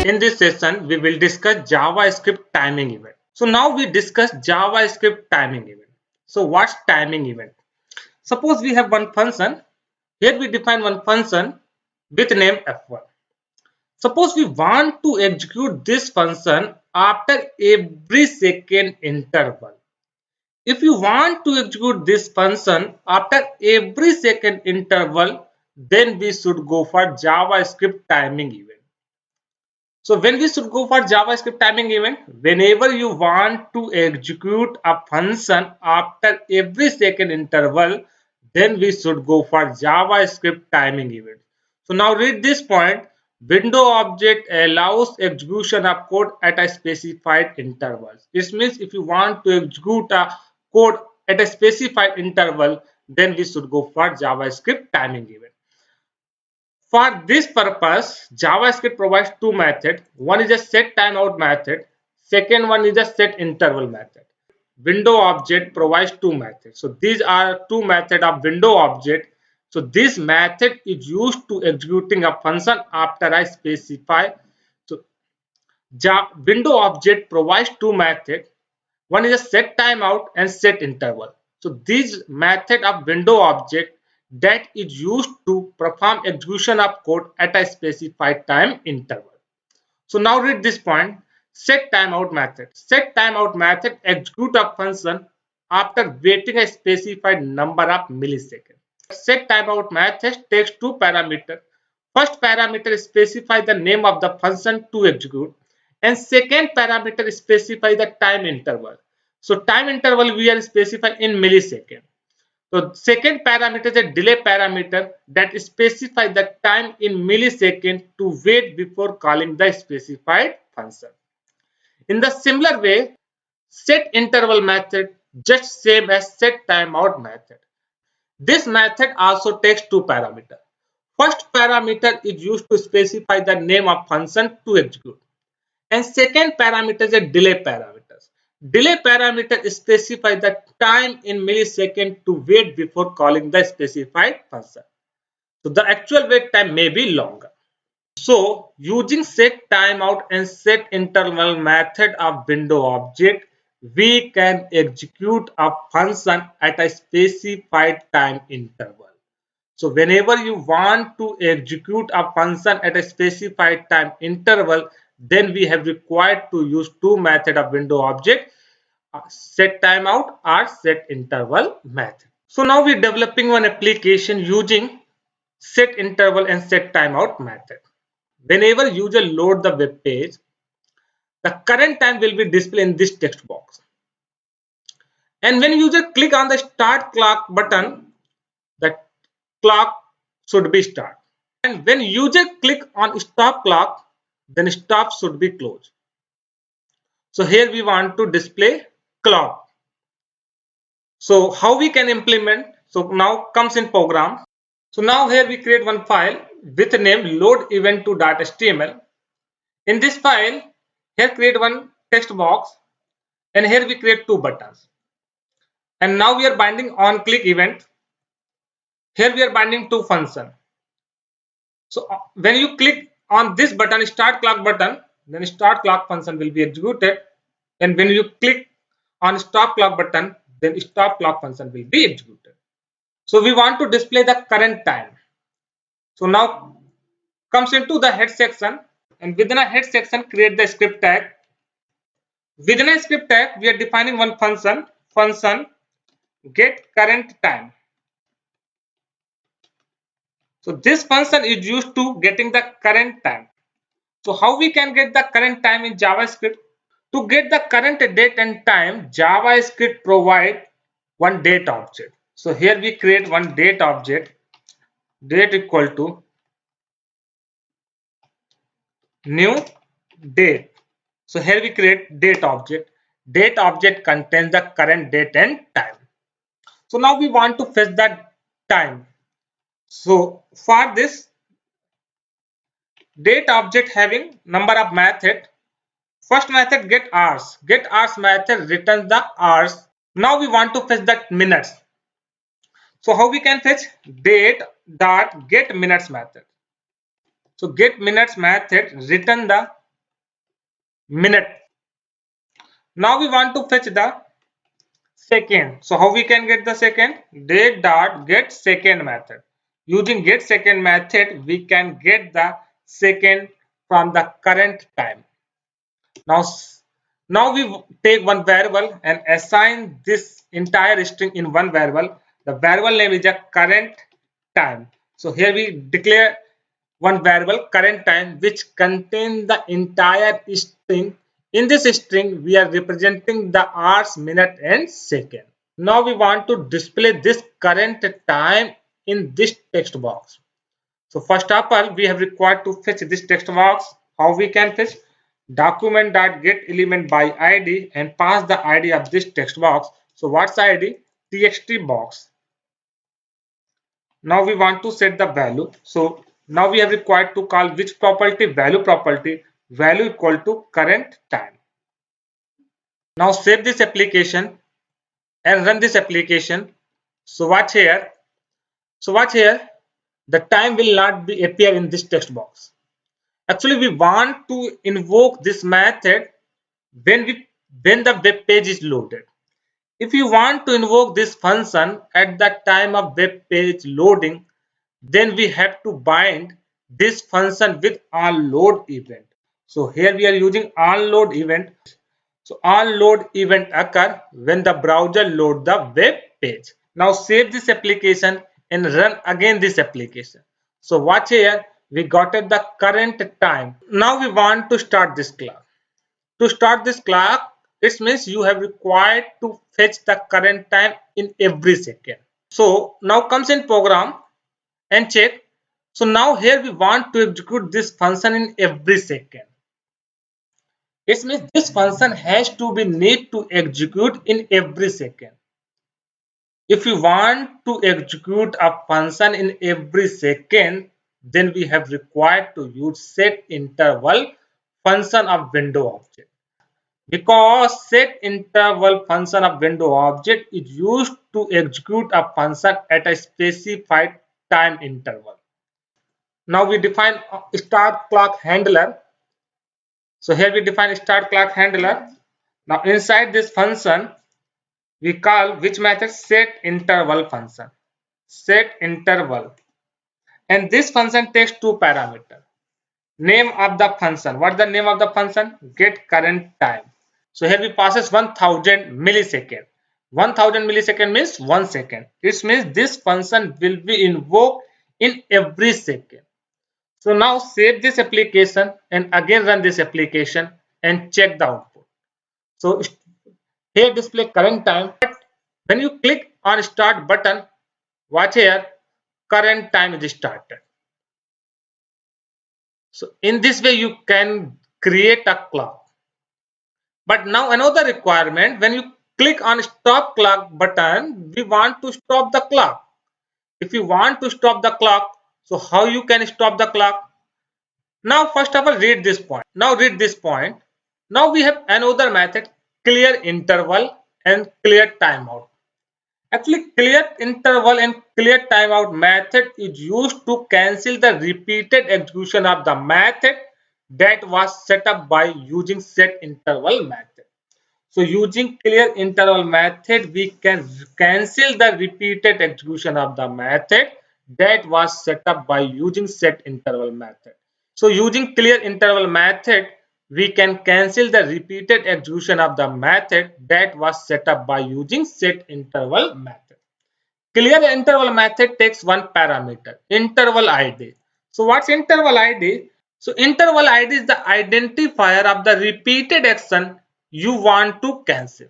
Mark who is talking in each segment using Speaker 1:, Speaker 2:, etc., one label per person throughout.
Speaker 1: In this session, we will discuss JavaScript timing event. So now we discuss JavaScript timing event. So what's timing event? Suppose we have one function. Here we define one function with name f1. Suppose we want to execute this function after every second interval. If you want to execute this function after every second interval, then we should go for JavaScript timing event. So when we should go for JavaScript timing event, whenever you want to execute a function after every second interval, then we should go for JavaScript timing event. So now read this point. Window object allows execution of code at a specified intervals. This means if you want to execute a code at a specified interval, then we should go for JavaScript timing event. For this purpose, JavaScript provides two methods. One is a set timeout method. Second one is a set interval method. Window object provides two methods. So these are two methods of window object. So this method is used to executing a function after I specify. So window object provides two methods. One is a set timeout and set interval. So this method of window object that is used to perform execution of code at a specified time interval. So now read this point. Set timeout method. Set timeout method execute a function after waiting a specified number of milliseconds. Set timeout method takes two parameters. First parameter specifies the name of the function to execute, and second parameter specifies the time interval. So time interval we are specifying in millisecond. So second parameter is a delay parameter that specifies the time in millisecond to wait before calling the specified function. In the similar way, set interval method just same as set timeout method. This method also takes two parameters. First parameter is used to specify the name of function to execute, and second parameter is a delay parameter. Delay parameter specifies the time in millisecond to wait before calling the specified function. So the actual wait time may be longer. So using set timeout and set interval method of window object, we can execute a function at a specified time interval. So whenever you want to execute a function at a specified time interval, then we have required to use two methods of window object, set timeout or set interval method. So now we're developing one application using set interval and set timeout method. Whenever user load the web page, the current time will be displayed in this text box. And when user click on the start clock button, the clock should be start. And when user click on stop clock, then stop should be closed. So here we want to display clock. So how we can implement? So now comes in program. So now here we create one file with name load event to.html. In this file, here create one text box, and here we create two buttons. And now we are binding on click event. Here we are binding two function. So when you click on this button, start clock button, then start clock function will be executed. And when you click on stop clock button, then stop clock function will be executed. So we want to display the current time. So now comes into the head section, and within a head section create the script tag. Within a script tag, we are defining one function get current time. So this function is used to getting the current time. So how we can get the current time in JavaScript? To get the current date and time, JavaScript provide one date object. So here we create one date object, date equal to new date. So here we create date object. Date object contains the current date and time. So now we want to fetch that time. So for this date object having number of method. First method get hours. Get hours method returns the hours. Now we want to fetch that minutes. So how we can fetch date dot get minutes method. So get minutes method return the minute. Now we want to fetch the second. So how we can get the second? Date dot get second method. Using get second method, we can get the second from the current time. Now, now we take one variable and assign this entire string in one variable. The variable name is a current time. So here we declare one variable current time which contains the entire string. In this string, we are representing the hours, minute, and second. Now we want to display this current time in this text box. So first of all, we have required to fetch this text box. How we can fetch? Document.get element by id and pass the id of this text box. So what's id? Txt box. Now we want to set the value. So now we have required to call which property? Value property. Value equal to current time. Now save this application and run this application. So watch here. So watch here. The time will not be appear in this text box. Actually, we want to invoke this method when the web page is loaded. If you want to invoke this function at the time of web page loading, then we have to bind this function with onLoad event. So here we are using onLoad event. So onLoad event occur when the browser load the web page. Now save this application and run again this application. So watch here, we got at the current time. Now we want to start this clock. To start this clock, it means you have required to fetch the current time in every second. So now comes in program and check. So now here we want to execute this function in every second. It means this function has to be need to execute in every second. If we want to execute a function in every second, then we have required to use set interval function of window object. Because set interval function of window object is used to execute a function at a specified time interval. Now we define a start clock handler. So here we define start clock handler. Now inside this function, we call which method? Set interval function. Set interval. And this function takes two parameters. Name of the function. What's the name of the function? Get current time. So here we passes 1000 millisecond. 1000 millisecond means 1 second. It means this function will be invoked in every second. So now save this application and again run this application and check the output. So here display current time. But when you click on start button, watch here, current time is started. So in this way you can create a clock. But now another requirement, when you click on stop clock button, we want to stop the clock. If you want to stop the clock, so how you can stop the clock? Now first of all read this point. Now read this point. Now we have another method, clear interval and clear timeout. Actually, clear interval and clear timeout method is used to cancel the repeated execution of the method that was set up by using set interval method. So using clear interval method, we can cancel the repeated execution of the method that was set up by using set interval method. So using clear interval method, we can cancel the repeated execution of the method that was set up by using set interval method. Clear interval method takes one parameter, interval ID. So what's interval ID? So interval ID is the identifier of the repeated action you want to cancel.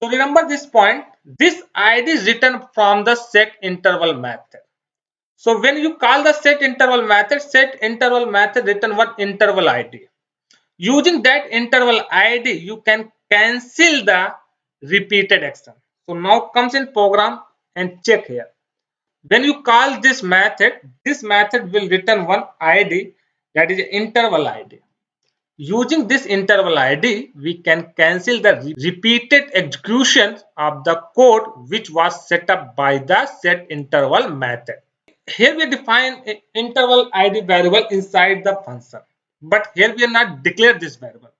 Speaker 1: So remember this point, this ID is written from the set interval method. So when you call the set interval method written one interval ID. Using that interval ID, you can cancel the repeated action. So now comes in program and check here. When you call this method will return one ID, that is interval ID. Using this interval ID, we can cancel the repeated execution of the code which was set up by the set interval method. Here we define an interval ID variable inside the function, but here we are not declare this variable.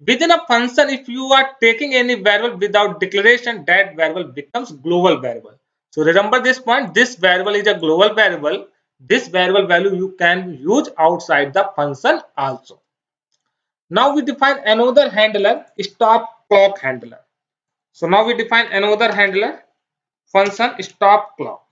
Speaker 1: Within a function, if you are taking any variable without declaration, that variable becomes global variable. So remember this point, this variable is a global variable. This variable value you can use outside the function also. Now we define another handler, stop clock handler. So now we define another handler, function stop clock.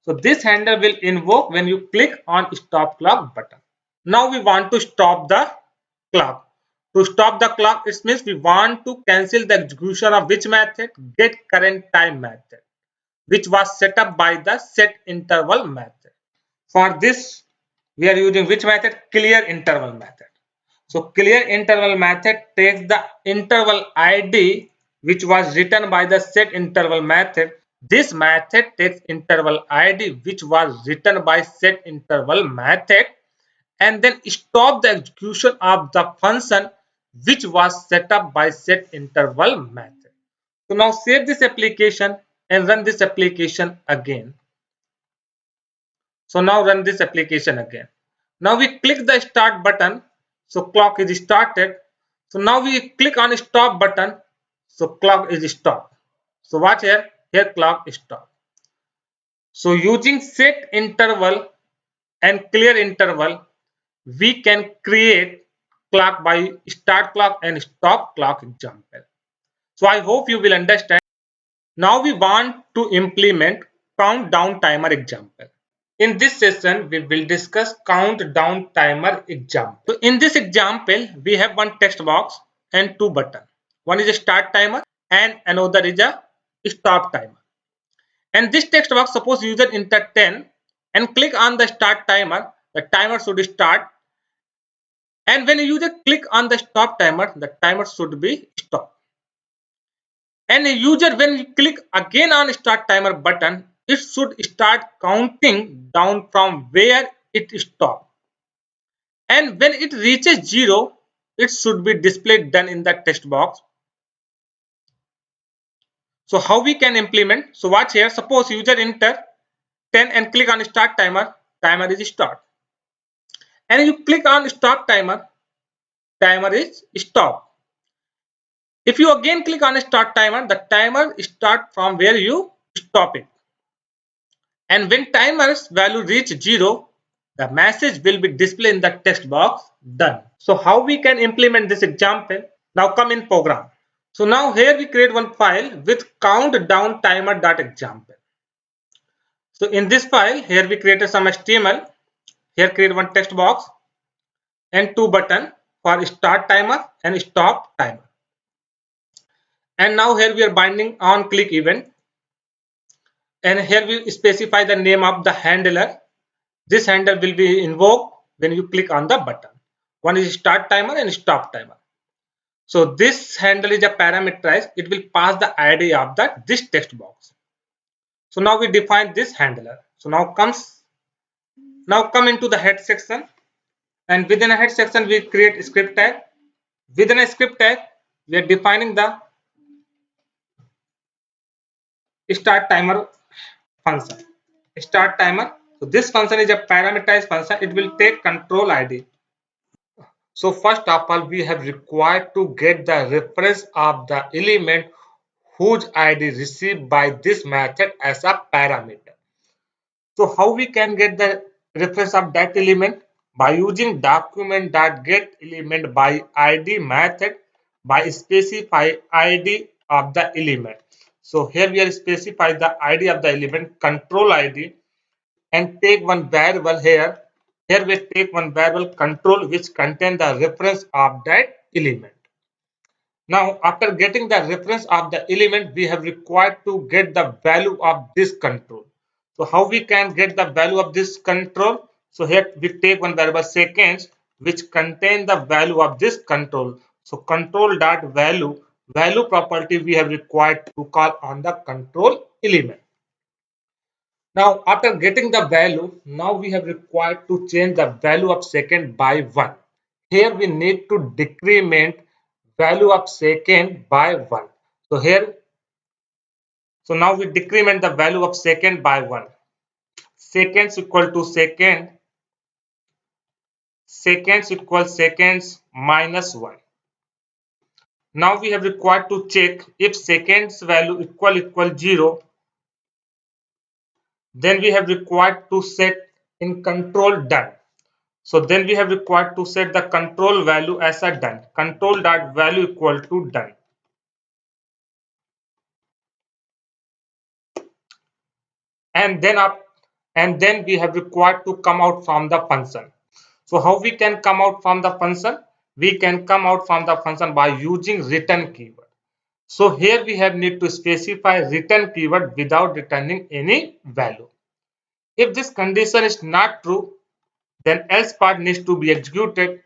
Speaker 1: So this handler will invoke when you click on stop clock button. Now we want to stop the clock. To stop the clock, it means we want to cancel the execution of which method? Get current time method, which was set up by the set interval method. For this, we are using which method? Clear interval method. So clear interval method takes the interval ID which was written by the set interval method. This method takes interval ID which was written by set interval method and then stop the execution of the function which was set up by set interval method. So now save this application and run this application again. So now run this application again. Now we click the start button. So clock is started. So now we click on stop button. So clock is stopped. So watch here. Here clock is stopped. So using set interval and clear interval, we can create clock by start clock and stop clock example. So I hope you will understand. Now we want to implement countdown timer example. In this session, we will discuss countdown timer example. So in this example, we have one text box and two buttons. One is a start timer and another is a stop timer. And this text box, suppose user enter 10 and click on the start timer, the timer should start. And when a user click on the stop timer, the timer should be stopped. And a user when you click again on start timer button, it should start counting down from where it stopped. And when it reaches 0, it should be displayed done in the text box. So how we can implement? So watch here, suppose user enter 10 and click on start timer, timer is start. And you click on stop timer, timer is stop. If you again click on start timer, the timer start from where you stop it. And when timer's value reach 0, the message will be displayed in the text box done. So how we can implement this example? Now come in program. So now here we create one file with countdown timer.example. So in this file, here we created some HTML. Here create one text box and two button for start timer and stop timer. And now here we are binding on click event. And here we specify the name of the handler. This handler will be invoked when you click on the button. One is start timer and stop timer. So this handle is a parameterized. It will pass the ID of this text box. So now we define this handler. So now come into the head section, and within a head section we create a script tag. Within a script tag, we are defining the start timer function. Start timer. So this function is a parameterized function. It will take control ID. So first of all, we have required to get the reference of the element whose ID received by this method as a parameter. So how we can get the reference of that element? By using document.getElement by ID method by specify ID of the element. So here we are specify the ID of the element, control ID, and take one variable here. Here we take one variable control which contain the reference of that element. Now after getting the reference of the element, we have required to get the value of this control. So how we can get the value of this control? So here we take one variable seconds which contain the value of this control. So control dot value property we have required to call on the control element. Now after getting the value, now we have required to change the value of second by 1. Here we need to decrement value of second by 1. So here, so now we decrement the value of second by 1. Seconds equal to second, seconds equal seconds minus 1. Now we have required to check if seconds value equal 0, then we have required to set in control done. So then we have required to set the control value as a done. Control dot value equal to done. And then up and then we have required to come out from the function. So how we can come out from the function? We can come out from the function by using return keyword. So here we have need to specify return keyword without returning any value. If this condition is not true, then else part needs to be executed.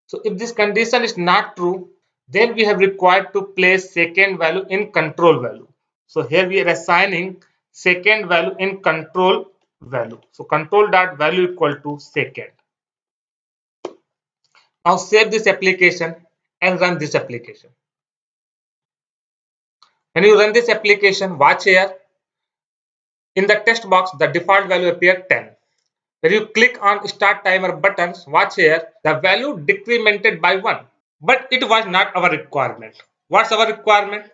Speaker 1: So if this condition is not true, then we have required to place second value in control value. So here we are assigning second value in control value. So control dot value equal to second. Now save this application and run this application. When you run this application, watch here. In the text box, the default value appeared 10. When you click on start timer buttons, watch here, the value decremented by 1. But it was not our requirement. What's our requirement?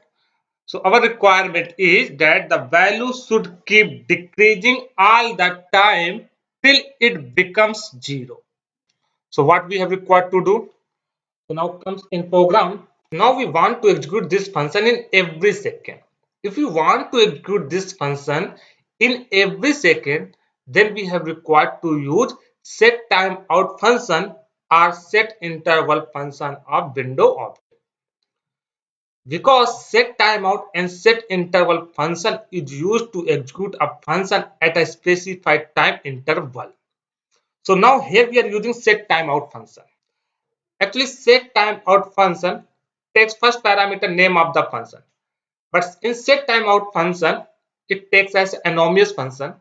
Speaker 1: So our requirement is that the value should keep decreasing all the time till it becomes 0. So what we have required to do? So now comes in program. Now we want to execute this function in every second. If we want to execute this function in every second, then we have required to use set timeout function or set interval function of window object. Because set timeout and set interval function is used to execute a function at a specified time interval. So now here we are using set timeout function. Actually, set timeout function takes first parameter name of the function. But in set timeout function, it takes as anonymous function.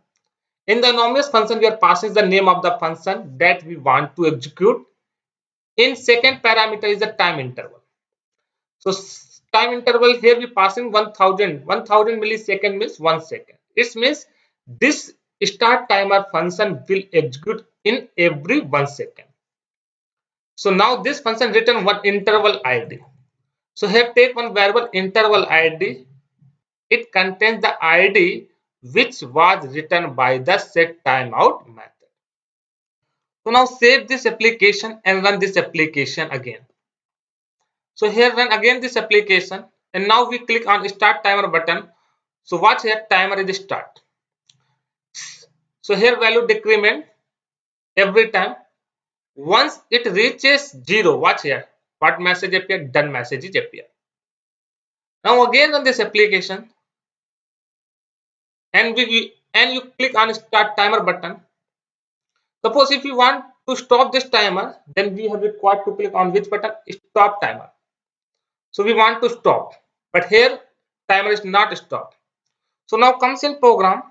Speaker 1: In the anonymous function, we are passing the name of the function that we want to execute. In second parameter is the time interval. So time interval here we passing 1000. 1000 millisecond means 1 second. It means this start timer function will execute in every 1 second. So now this function return one interval ID. So here take one variable interval ID. It contains the ID which was written by the set timeout method. So now save this application and run this application again. So here run again this application and now we click on start timer button. So watch here timer is start. So here value decrement every time. Once it reaches 0, watch here what message appear, done message is appear. Now again on this application and you click on start timer button. Suppose if you want to stop this timer, then we have required to click on which button? Stop timer. So we want to stop, but here timer is not stopped. So now comes in program.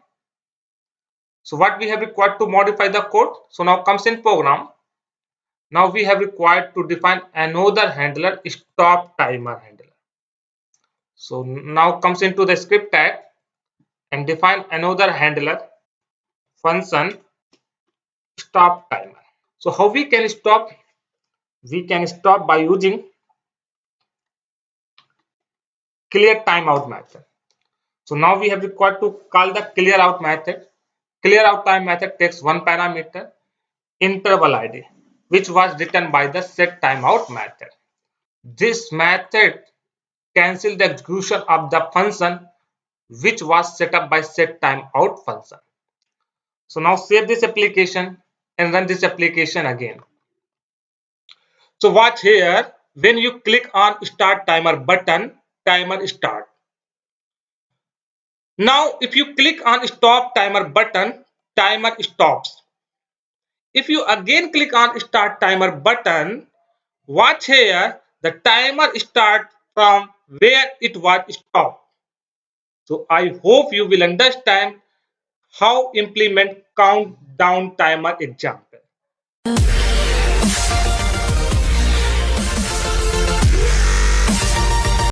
Speaker 1: So what we have required to modify the code. So now comes in program. Now we have required to define another handler, stop timer handler. So now comes into the script tag and define another handler function stop timer. So how we can stop? We can stop by using clear timeout method. So now we have required to call the clear out method. Clear out time method takes one parameter interval ID which was written by the set timeout method. This method cancels the execution of the function which was set up by set timeout function. So now save this application and run this application again. So watch here, when you click on start timer button, timer start. Now if you click on stop timer button, timer stops. If you again click on start timer button, watch here, the timer start from where it was stopped. So I hope you will understand how implement countdown timer example.